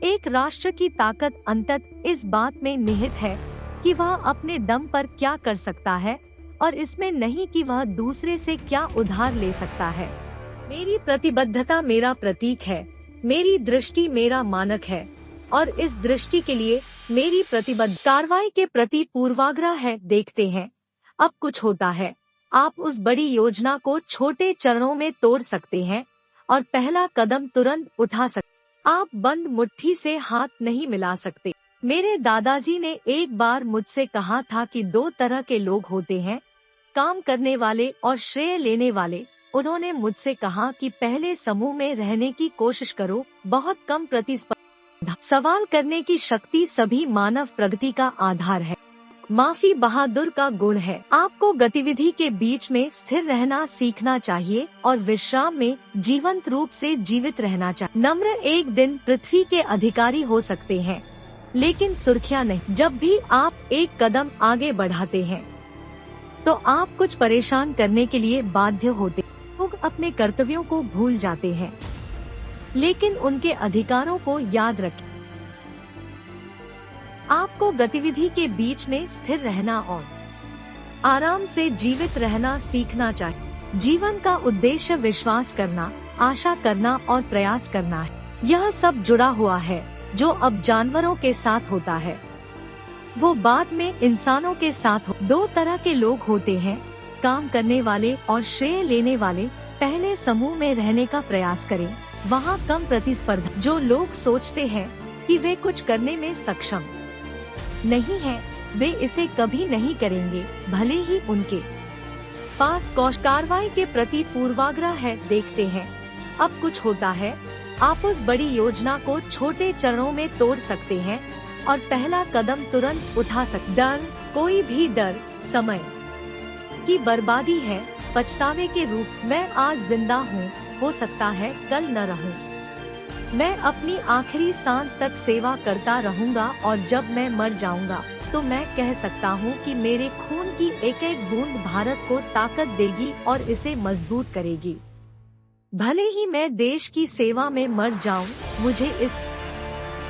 एक राष्ट्र की ताकत अंततः इस बात में निहित है कि वह अपने दम पर क्या कर सकता है और इसमें नहीं कि वह दूसरे से क्या उधार ले सकता है। मेरी प्रतिबद्धता मेरा प्रतीक है, मेरी दृष्टि मेरा मानक है और इस दृष्टि के लिए मेरी प्रतिबद्ध कार्रवाई के प्रति पूर्वाग्रह है। देखते हैं अब कुछ होता है। आप उस बड़ी योजना को छोटे चरणों में तोड़ सकते हैं और पहला कदम तुरंत उठा सकते। आप बंद मुट्ठी से हाथ नहीं मिला सकते। मेरे दादाजी ने एक बार मुझसे कहा था कि दो तरह के लोग होते हैं, काम करने वाले और श्रेय लेने वाले। उन्होंने मुझसे कहा कि पहले समूह में रहने की कोशिश करो। बहुत कम प्रतिस्पर्धा, सवाल करने की शक्ति सभी मानव प्रगति का आधार है। माफी बहादुर का गुण है। आपको गतिविधि के बीच में स्थिर रहना सीखना चाहिए और विश्राम में जीवंत रूप से जीवित रहना चाहिए। नम्र एक दिन पृथ्वी के अधिकारी हो सकते हैं, लेकिन सुर्खियां नहीं। जब भी आप एक कदम आगे बढ़ाते हैं तो आप कुछ परेशान करने के लिए बाध्य होते हैं। लोग अपने कर्तव्यों को भूल जाते हैं, लेकिन उनके अधिकारों को याद रखें। आपको गतिविधि के बीच में स्थिर रहना और आराम से जीवित रहना सीखना चाहिए। जीवन का उद्देश्य विश्वास करना, आशा करना और प्रयास करना है। यह सब जुड़ा हुआ है जो अब जानवरों के साथ होता है, वो बाद में इंसानों के साथ हो। दो तरह के लोग होते हैं, काम करने वाले और श्रेय लेने वाले। पहले समूह में रहने का प्रयास करें, वहाँ कम प्रतिस्पर्धा। जो लोग सोचते हैं कि वे कुछ करने में सक्षम नहीं है, वे इसे कभी नहीं करेंगे, भले ही उनके पास कार्रवाई के प्रति पूर्वाग्रह है। देखते हैं अब कुछ होता है। आप उस बड़ी योजना को छोटे चरणों में तोड़ सकते हैं और पहला कदम तुरंत उठा सकते। डर, कोई भी डर समय की बर्बादी है, पछतावे के रूप। मैं आज जिंदा हूँ, हो सकता है कल न रहूँ। मैं अपनी आखिरी सांस तक सेवा करता रहूँगा और जब मैं मर जाऊँगा तो मैं कह सकता हूँ कि मेरे खून की एक एक बूंद भारत को ताकत देगी और इसे मजबूत करेगी। भले ही मैं देश की सेवा में मर जाऊँ, मुझे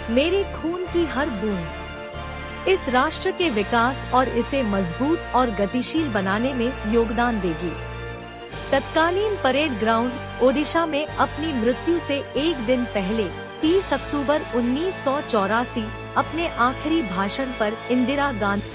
मेरे खून की हर बूंद इस राष्ट्र के विकास और इसे मजबूत और गतिशील बनाने में योगदान देगी। तत्कालीन परेड ग्राउंड ओडिशा में अपनी मृत्यु से एक दिन पहले 30 अक्टूबर 1984 अपने आखिरी भाषण पर इंदिरा गांधी